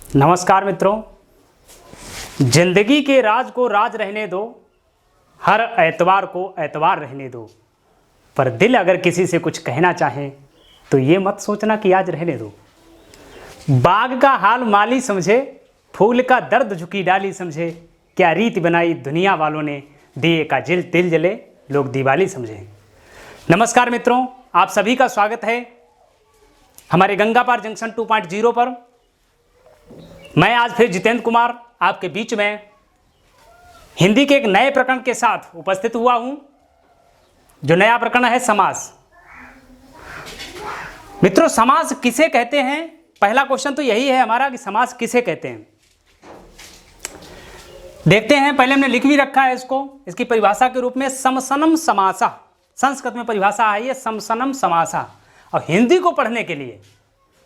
नमस्कार मित्रों, जिंदगी के राज को राज रहने दो, हर एतवार को एतवार रहने दो। पर दिल अगर किसी से कुछ कहना चाहे तो ये मत सोचना कि आज रहने दो। बाग का हाल माली समझे, फूल का दर्द झुकी डाली समझे। क्या रीत बनाई दुनिया वालों ने, दिए का दिल जले लोग दिवाली समझे। नमस्कार मित्रों, आप सभी का स्वागत है हमारे गंगा पार जंक्शन 2.0 पर। मैं आज फिर जितेंद्र कुमार आपके बीच में हिंदी के एक नए प्रकरण के साथ उपस्थित हुआ हूं, जो नया प्रकरण है समास। मित्रों, समास किसे कहते हैं? पहला क्वेश्चन तो यही है हमारा कि समास किसे कहते हैं। देखते हैं, पहले हमने लिख भी रखा है इसको, इसकी परिभाषा के रूप में समसनम समासा। संस्कृत में परिभाषा है ये समसनम समासा। और हिंदी को पढ़ने के लिए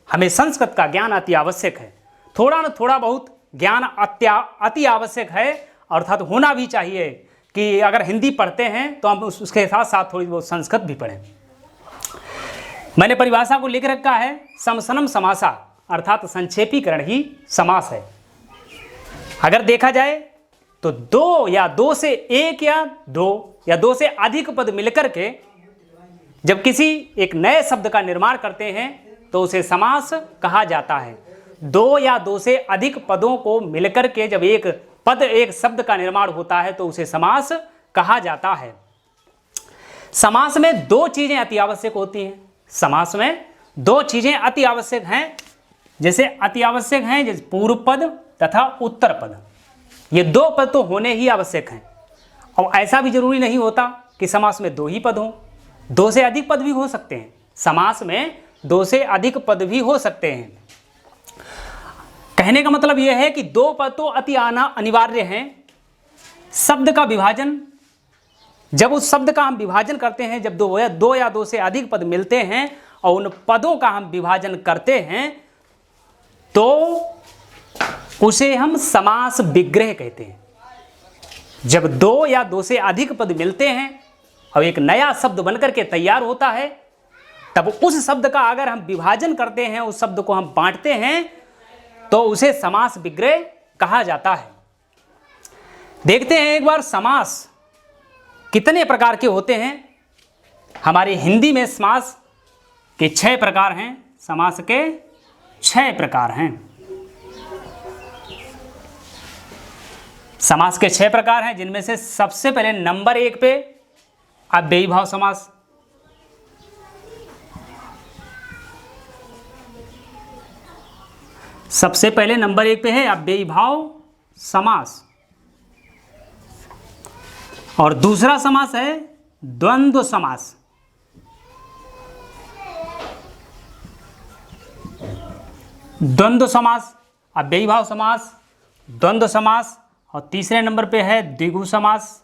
हमें संस्कृत का ज्ञान अति आवश्यक है। थोड़ा न थोड़ा बहुत ज्ञान अति आवश्यक है, अर्थात होना भी चाहिए कि अगर हिंदी पढ़ते हैं तो हम उसके साथ साथ थोड़ी बहुत संस्कृत भी पढ़ें। मैंने परिभाषा को लिख रखा है, समसनम समासा अर्थात संक्षेपीकरण ही समास है। अगर देखा जाए तो दो या दो से एक या दो से अधिक पद मिलकर के जब किसी एक नए शब्द का निर्माण करते हैं तो उसे समास कहा जाता है। दो या दो से अधिक पदों को मिलकर के जब एक शब्द का निर्माण होता है तो उसे समास कहा जाता है। समास में दो चीजें अति आवश्यक होती हैं। समास में दो चीजें अति आवश्यक हैं। जैसे अति आवश्यक हैं जैसे पूर्व पद तथा उत्तर पद। ये दो पद तो होने ही आवश्यक हैं। और ऐसा भी जरूरी नहीं होता कि समास में दो ही पद हों, दो से अधिक पद भी हो सकते हैं। समास में दो से अधिक पद भी हो सकते हैं। कहने का मतलब यह है कि दो पद तो अति आना अनिवार्य हैं। शब्द का विभाजन, जब उस शब्द का हम विभाजन करते हैं, जब दो या दो से अधिक पद मिलते हैं और उन पदों का हम विभाजन करते हैं तो उसे हम समास विग्रह कहते हैं। जब दो या दो से अधिक पद मिलते हैं और एक नया शब्द बनकर के तैयार होता है, तब उस शब्द का अगर हम विभाजन करते हैं, उस शब्द को हम बांटते हैं तो उसे समास विग्रह कहा जाता है। देखते हैं एक बार समास कितने प्रकार के होते हैं। हमारी हिंदी में समास के 6 प्रकार हैं। समास के 6 प्रकार हैं। समास के 6 प्रकार हैं, जिनमें से सबसे पहले नंबर 1 पे अव्ययीभाव समास। सबसे पहले नंबर 1 पे है अव्ययीभाव समास। और दूसरा समास है द्वंद्व समास। द्वंद्व समास, अव्ययीभाव समास, द्वंद्व समास। और तीसरे नंबर पे है द्विगु समास।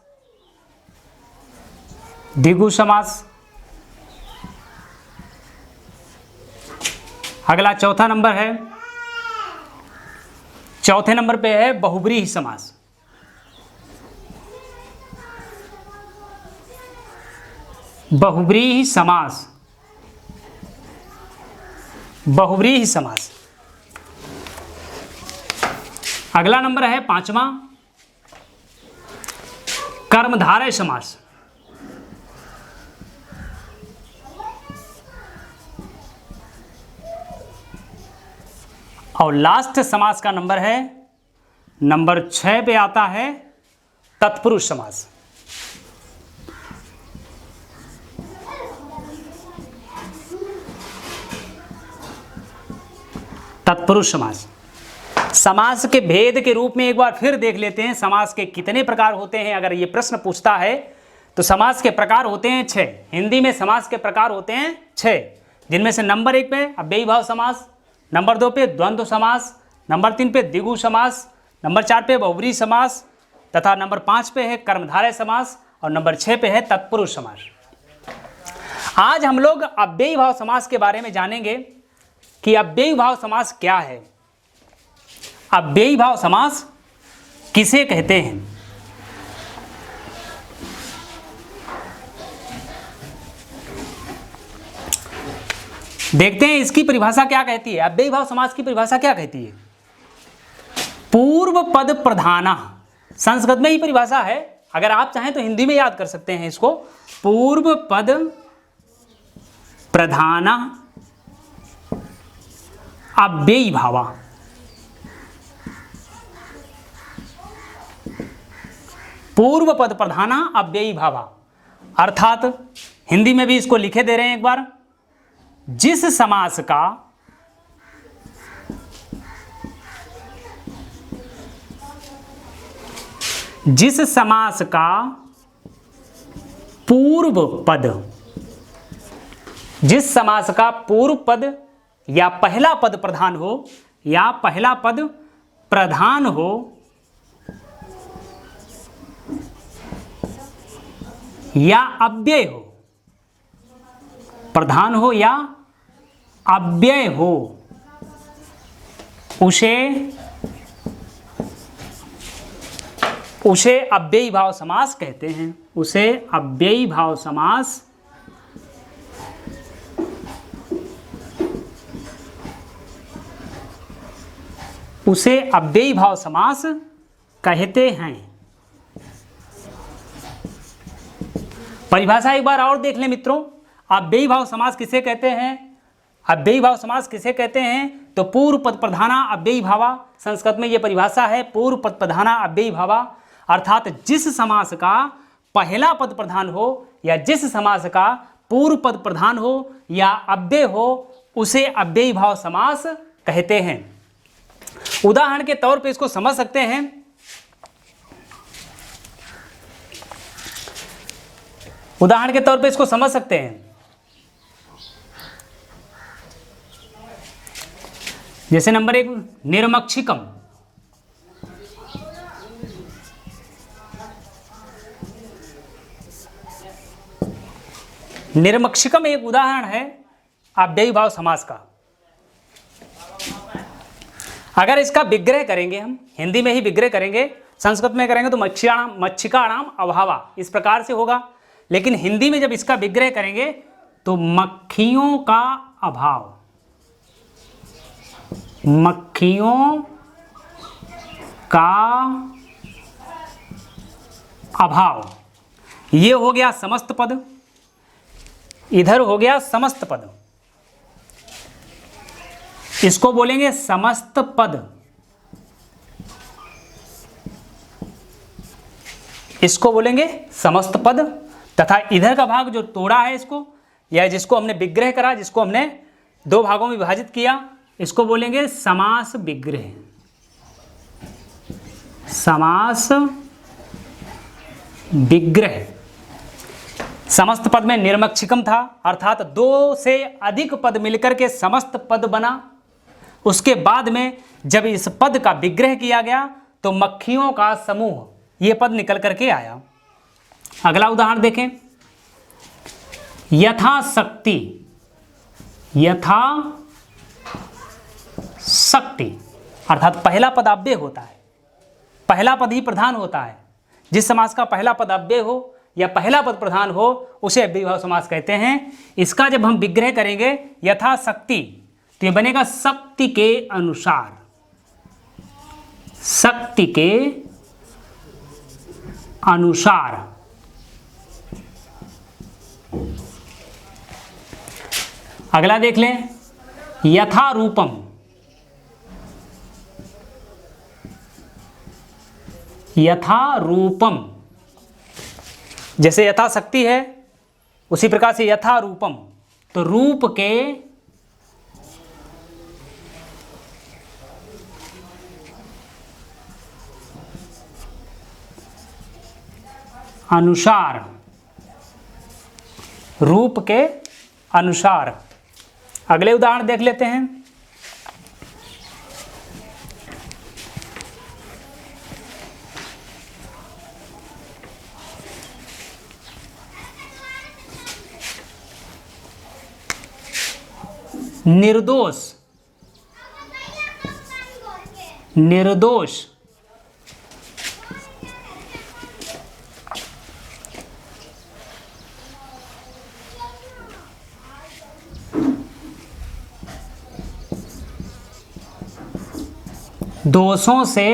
द्विगु समास। अगला चौथा नंबर है, चौथे नंबर पे है बहुव्रीहि समास। बहुव्रीहि समास। बहुव्रीहि समास। अगला नंबर है 5वां, कर्मधारय समास। और लास्ट समास का नंबर है नंबर 6 पे आता है तत्पुरुष समास। तत्पुरुष समास। समास के भेद के रूप में एक बार फिर देख लेते हैं, समास के कितने प्रकार होते हैं। अगर ये प्रश्न पूछता है तो समास के प्रकार होते हैं 6। हिंदी में समास के प्रकार होते हैं 6, जिनमें से नंबर 1 पे अव्ययीभाव समास, नंबर 2 पे द्वंद्व समास, नंबर 3 पे द्विगु समास, नंबर 4 पे बहुव्रीहि समास तथा नंबर 5 पे है कर्मधारय समास और नंबर 6 पे है तत्पुरुष समास। आज हम लोग अव्ययीभाव समास के बारे में जानेंगे कि अव्ययीभाव समास क्या है, अव्ययीभाव समास किसे कहते हैं। देखते हैं इसकी परिभाषा क्या कहती है। अव्ययीभाव समास की परिभाषा क्या कहती है। पूर्व पद प्रधाना, संस्कृत में ही परिभाषा है, अगर आप चाहें तो हिंदी में याद कर सकते हैं इसको। पूर्व पद प्रधाना अव्ययी भावा, पूर्व पद प्रधाना अव्ययी भावा, अर्थात हिंदी में भी इसको लिखे दे रहे हैं एक बार। जिस समास का पूर्व पद, जिस समास का पूर्व पद या पहला पद प्रधान हो, या पहला पद प्रधान हो, या अव्यय हो, प्रधान हो या अव्यय हो, उसे अव्ययी भाव समास कहते हैं। उसे अव्ययी भाव समास कहते हैं। परिभाषा एक बार और देख लें मित्रों। अव्ययी भाव समास किसे कहते हैं? अव्ययी भाव समास किसे कहते हैं? तो पूर्व पद प्रधाना अव्ययी भावा, संस्कृत में यह परिभाषा है, पूर्व पद प्रधाना अव्ययी भावा, अर्थात जिस समास का पहला पद प्रधान हो या जिस समास का पूर्व पद प्रधान हो या अव्यय हो, उसे अव्ययी भाव समास कहते हैं। उदाहरण के तौर पे इसको समझ सकते हैं। उदाहरण के तौर पे इसको समझ सकते हैं। जैसे नंबर 1 निर्मक्षिकम, निर्मक्षिकम एक उदाहरण है अव्ययी भाव समास का। अगर इसका विग्रह करेंगे, हम हिंदी में ही विग्रह करेंगे, संस्कृत में करेंगे तो मक्षिकाणाम अभावा, इस प्रकार से होगा। लेकिन हिंदी में जब इसका विग्रह करेंगे तो मक्खियों का अभाव, मक्खियों का अभाव, ये हो गया समस्त पद, इधर हो गया समस्त पद, इसको बोलेंगे समस्त पद, इसको बोलेंगे समस्त पद। तथा इधर का भाग जो तोड़ा है इसको, या जिसको हमने विग्रह करा, जिसको हमने दो भागों में विभाजित किया, इसको बोलेंगे समास विग्रह। समास विग्रह। समस्त पद में निर्मक्षिकम था, अर्थात 2 से अधिक पद मिलकर के समस्त पद बना। उसके बाद में जब इस पद का विग्रह किया गया तो मक्खियों का समूह, ये पद निकल करके आया। अगला उदाहरण देखें, यथाशक्ति, यथाशक्ति, अर्थात पहला पद अव्यय होता है, पहला पद ही प्रधान होता है। जिस समास का पहला पद अव्यय हो या पहला पद प्रधान हो, उसे अव्ययी भाव समास कहते हैं। इसका जब हम विग्रह करेंगे यथाशक्ति, तो ये बनेगा शक्ति के अनुसार, शक्ति के अनुसार। अगला देख लें, यथारूपम, यथारूपम, जैसे यथाशक्ति है उसी प्रकार से यथारूपम, तो रूप के अनुसार, रूप के अनुसार। अगले उदाहरण देख लेते हैं। निर्दोष, निर्दोष, दोषों से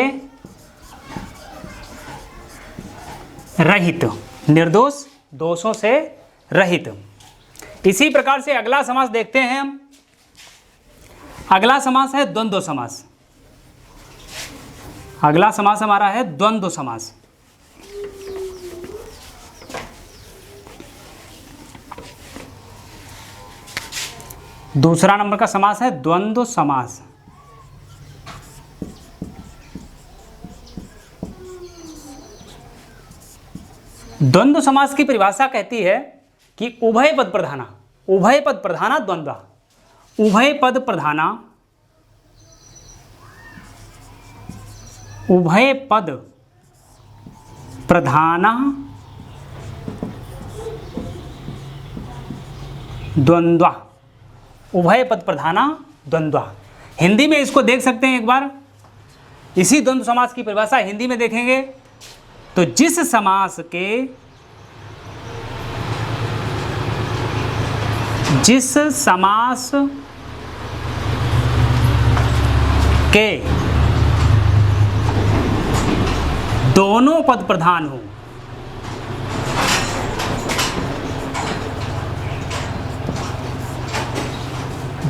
रहित, निर्दोष, दोषों से रहित। इसी प्रकार से अगला समास देखते हैं हम। अगला समास है द्वंद्व समास। अगला समास हमारा है द्वंद्व समास। दूसरा नंबर का समास है द्वंद्व समास। द्वंद्व समास की परिभाषा कहती है कि उभय पद प्रधाना, उभय पद प्रधाना द्वंद्व, उभय पद प्रधाना, उभय पद प्रधाना द्वंद्व, उभय पद प्रधाना द्वंद्व। हिंदी में इसको देख सकते हैं एक बार। इसी द्वंद्व समास की परिभाषा हिंदी में देखेंगे तो जिस समास के दोनों पद प्रधान हो,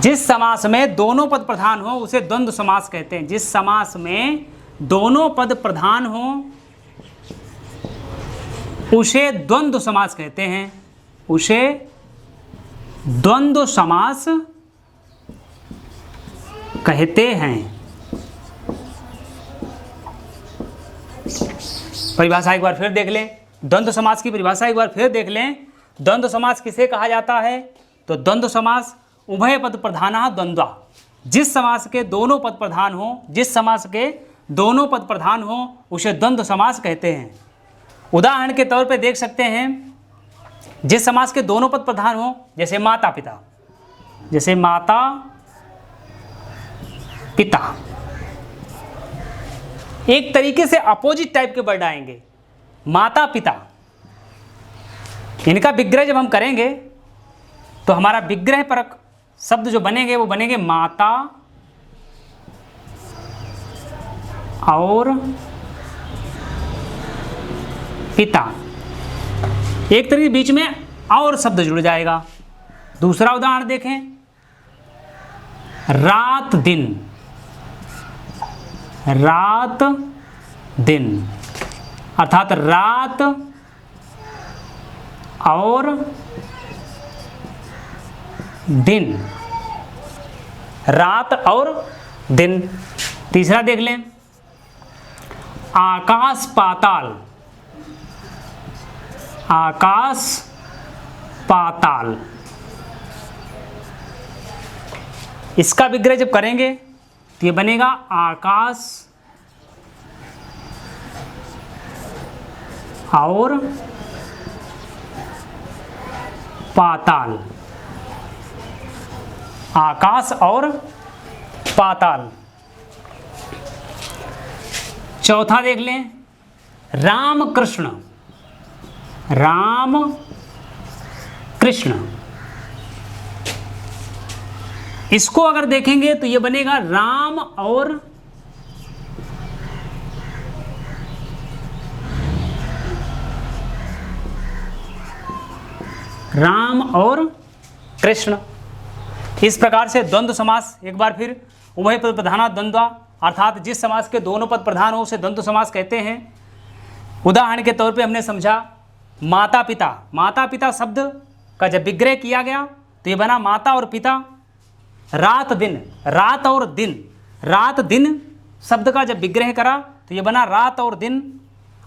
जिस समास में दोनों पद प्रधान हो उसे द्वंद्व समास कहते हैं। जिस समास में दोनों पद प्रधान हो उसे द्वंद्व समास कहते हैं, उसे द्वंद्व समास कहते हैं। परिभाषा एक बार फिर देख लें, द्वंद्व समास की परिभाषा एक बार फिर देख लें। द्वंद्व समास किसे कहा जाता है? तो द्वंद्व समास उभय पद प्रधाना द्वंद्व, जिस समास के दोनों पद प्रधान हो, जिस समास के दोनों पद प्रधान हो उसे द्वंद्व समास कहते हैं। उदाहरण के तौर पे देख सकते हैं, जिस समास के दोनों पद प्रधान हो, जैसे माता पिता, जैसे माता पिता, एक तरीके से अपोजिट टाइप के वर्ड आएंगे। माता पिता, इनका विग्रह जब हम करेंगे तो हमारा विग्रह परक शब्द जो बनेंगे वो बनेंगे माता और पिता। एक तरीके बीच में और शब्द जुड़ जाएगा। दूसरा उदाहरण देखें, रात दिन, रात दिन, अर्थात रात और दिन, रात और दिन। तीसरा देख लें, आकाश पाताल, आकाश पाताल। इसका विग्रह जब करेंगे तो ये बनेगा आकाश और पाताल, आकाश और पाताल। चौथा देख लें, राम कृष्ण, राम कृष्ण। इसको अगर देखेंगे तो ये बनेगा राम और कृष्ण। इस प्रकार से द्वंद्व समास एक बार फिर उभय पद प्रधाना द्वंद्व, अर्थात जिस समास के दोनों पद प्रधान हो उसे द्वंद्व समास कहते हैं। उदाहरण के तौर पे हमने समझा माता पिता, माता पिता शब्द का जब विग्रह किया गया तो ये बना माता और पिता। रात दिन, रात और दिन, रात दिन शब्द का जब विग्रह करा तो ये बना रात और दिन।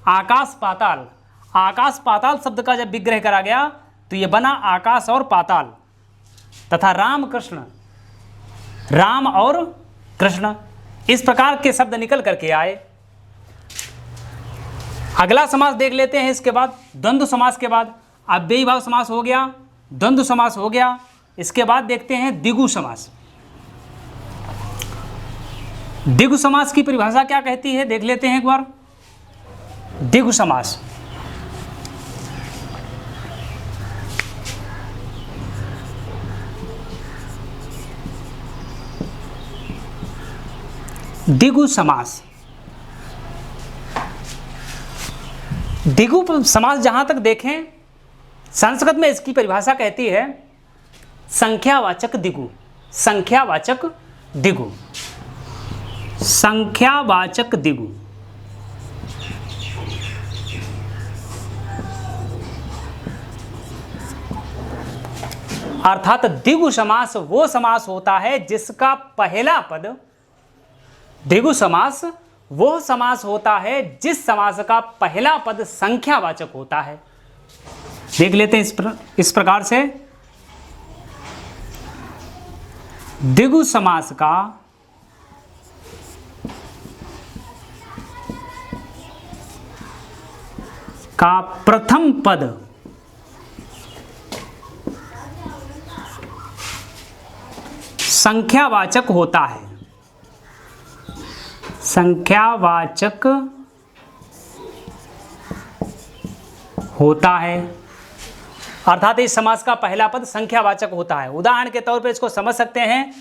आकाश पाताल, आकाश पाताल शब्द का जब विग्रह करा गया तो ये बना आकाश और पाताल। तथा राम कृष्ण, राम और कृष्ण, इस प्रकार के शब्द निकल करके आए। अगला समास देख लेते हैं। इसके बाद द्वंद्व समास के बाद अव्ययी भाव समास हो गया, द्वंद्व समास हो गया। इसके बाद देखते हैं द्विगु समास। द्विगु समास की परिभाषा क्या कहती है देख लेते हैं एक बार। द्विगु समास, द्विगु समास। द्विगु समास जहां तक देखें, संस्कृत में इसकी परिभाषा कहती है संख्यावाचक द्विगु। संख्यावाचक द्विगु, संख्यावाचक द्विगु। अर्थात द्विगु समास वो समास होता है जिसका पहला पद, द्विगु समास वो समास होता है जिस समास का पहला पद संख्यावाचक होता है। देख लेते हैं इस प्रकार से, द्विगु समास का प्रथम पद संख्यावाचक होता है। संख्यावाचक होता है, अर्थात इस समास का पहला पद संख्यावाचक होता है। उदाहरण के तौर पर इसको समझ सकते हैं,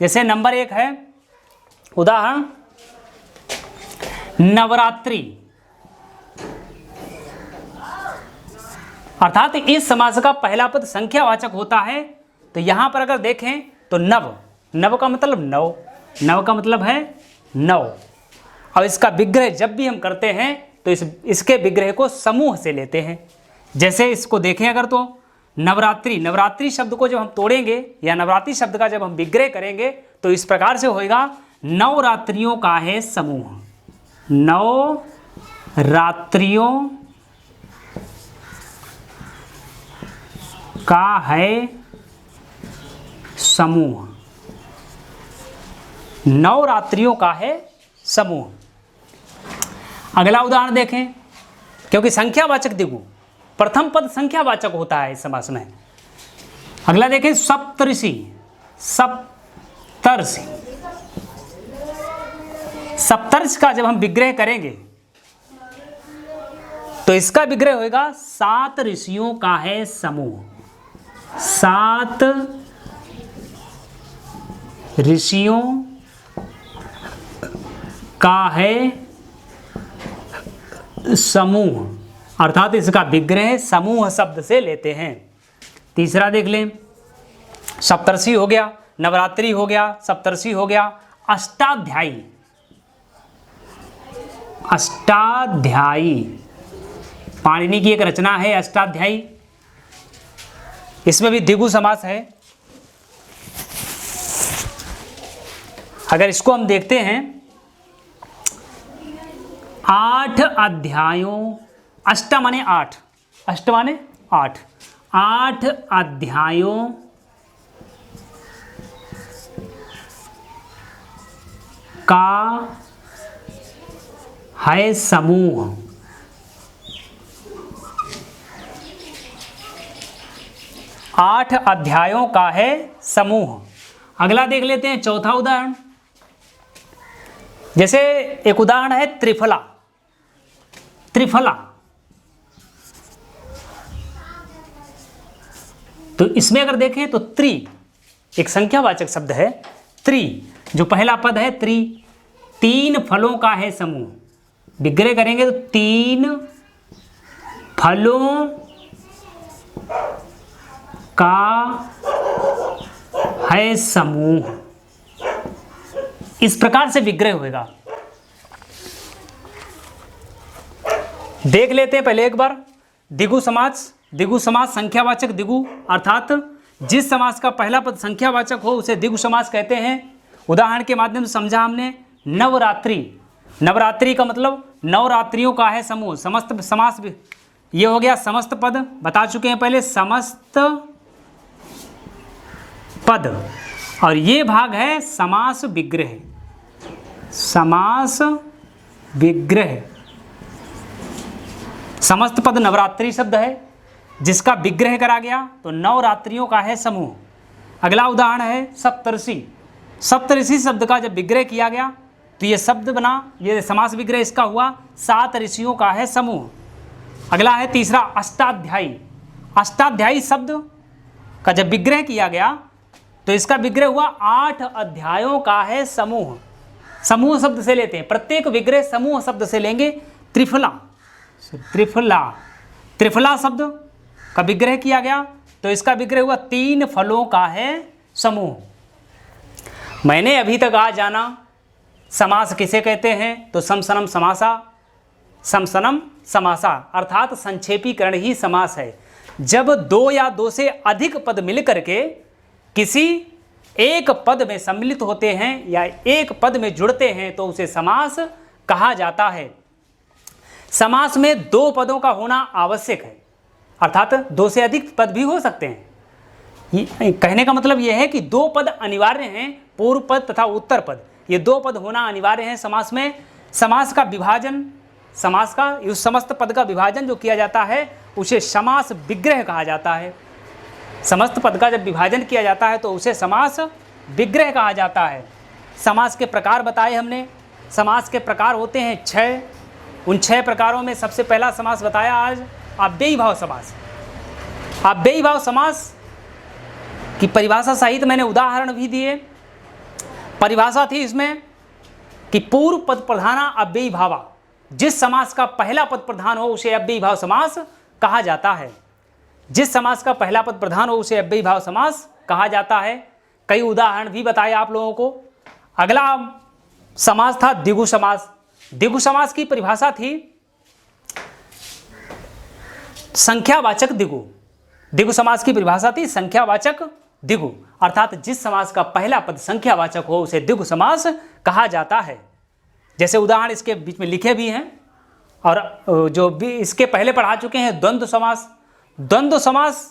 जैसे नंबर 1 है उदाहरण नवरात्रि, अर्थात इस समास का पहला पद संख्यावाचक होता है। तो यहां पर अगर देखें तो नव, नव का मतलब नौ, नव का मतलब है नौ। और इसका विग्रह जब भी हम करते हैं तो इसके विग्रह को समूह से लेते हैं। जैसे इसको देखें अगर तो नवरात्रि, नवरात्रि शब्द को जब हम तोड़ेंगे या नवरात्रि शब्द का जब हम विग्रह करेंगे तो इस प्रकार से होएगा, नवरात्रियों का है समूह, नवरात्रियों का है समूह, नवरात्रियों का है समूह। अगला उदाहरण देखें, क्योंकि संख्यावाचक द्विगु प्रथम पद संख्यावाचक होता है इस समास में। अगला देखें सप्तऋषि, सप्तर्षि, सप्तर्षि का जब हम विग्रह करेंगे तो इसका विग्रह होगा 7 ऋषियों का है समूह, 7 ऋषियों का है समूह, अर्थात इसका विग्रह समूह शब्द से लेते हैं। तीसरा देख लें, सप्तर्षि हो गया, नवरात्रि हो गया, सप्तर्षि हो गया, अष्टाध्यायी, अष्टाध्यायी पाणिनि की एक रचना है अष्टाध्यायी, इसमें भी द्विगु समास है। अगर इसको हम देखते हैं, 8 अध्यायों, अष्ट माने 8, अष्ट माने 8, 8 अध्यायों का है समूह, 8 अध्यायों का है समूह। अगला देख लेते हैं चौथा उदाहरण, जैसे एक उदाहरण है त्रिफला, त्रिफला, तो इसमें अगर देखें तो त्रि एक संख्यावाचक शब्द है, त्रि जो पहला पद है त्रि, 3 फलों का है समूह, विग्रह करेंगे तो 3 फलों का है समूह, इस प्रकार से विग्रह होगा। देख लेते हैं पहले एक बार द्विगु समास। द्विगु समास संख्यावाचक द्विगु, अर्थात जिस समास का पहला पद संख्यावाचक हो उसे द्विगु समास कहते हैं। उदाहरण के माध्यम से समझा हमने, नवरात्रि, नवरात्रि का मतलब नवरात्रियों का है समूह, समस्त समास ये हो गया, समस्त पद बता चुके हैं पहले, समस्त पद, और ये भाग है समास विग्रह, समास विग्रह। समस्त पद नवरात्रि शब्द है जिसका विग्रह करा गया तो नवरात्रियों का है समूह। अगला उदाहरण है सप्तऋषि, सप्तऋषि शब्द का जब विग्रह किया गया तो ये शब्द बना, ये समास विग्रह इसका हुआ, 7 ऋषियों का है समूह। अगला है तीसरा अष्टाध्यायी, अष्टाध्यायी शब्द का जब विग्रह किया गया तो इसका विग्रह हुआ 8 अध्यायों का है समूह, समूह शब्द से लेते हैं, प्रत्येक विग्रह समूह शब्द से लेंगे। त्रिफला, त्रिफला, त्रिफला शब्द का विग्रह किया गया तो इसका विग्रह हुआ 3 फलों का है समूह। मैंने अभी तक आज जाना समास किसे कहते हैं, तो समसनम समासा, समसनम समासा अर्थात संक्षेपीकरण ही समास है। जब 2 या 2 से अधिक पद मिलकर के किसी एक पद में सम्मिलित होते हैं या एक पद में जुड़ते हैं तो उसे समास कहा जाता है। समास में 2 पदों का होना आवश्यक है, अर्थात 2 से अधिक पद भी हो सकते हैं। कहने का मतलब यह है कि 2 पद अनिवार्य हैं, पूर्व पद तथा उत्तर पद, ये 2 पद होना अनिवार्य है समास में। समास का विभाजन, समास का उस समस्त पद का विभाजन जो किया जाता है उसे समास विग्रह कहा जाता है। समस्त पद का जब विभाजन किया जाता है तो उसे समास विग्रह कहा जाता है। समास के प्रकार बताए हमने। समास के प्रकार होते हैं 6। उन 6 प्रकारों में सबसे पहला समास बताया आज अव्ययी भाव समास। अव्ययी भाव समास की परिभाषा सहित मैंने उदाहरण भी दिए। परिभाषा थी इसमें कि पूर्व पद प्रधाना अव्ययी भावा, जिस समास का पहला पद प्रधान हो उसे अव्ययी भाव समास कहा जाता है। जिस समास का पहला पद प्रधान हो उसे अव्ययी भाव समास कहा जाता है। कई उदाहरण भी बताए आप लोगों को। अगला समास था द्विगु समास। द्विगु समास की परिभाषा थी संख्यावाचक द्विगु। द्विगु समास की परिभाषा थी संख्यावाचक द्विगु, अर्थात जिस समास का पहला पद संख्यावाचक हो उसे द्विगु समास कहा जाता है। जैसे उदाहरण इसके बीच में लिखे भी हैं और जो भी इसके पहले पढ़ा चुके हैं द्वंद्व समास। द्वंद्व समास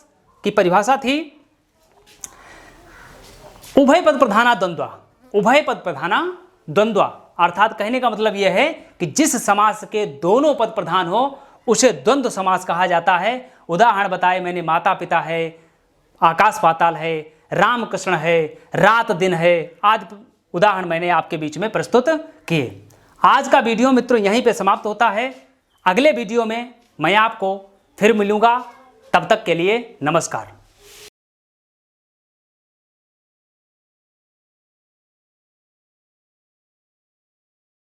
की परिभाषा थी उभय पद प्रधाना द्वंद्वा। उभय पद प्रधाना द्वंद्वा अर्थात कहने का मतलब यह है कि जिस समास के दोनों पद प्रधान हो उसे द्वंद्व समास कहा जाता है। उदाहरण बताए मैंने, माता पिता है, आकाश पाताल है, राम कृष्ण है, रात दिन है, आदि उदाहरण मैंने आपके बीच में प्रस्तुत किए। आज का वीडियो मित्रों यहीं पे समाप्त होता है। अगले वीडियो में मैं आपको फिर मिलूंगा, तब तक के लिए नमस्कार।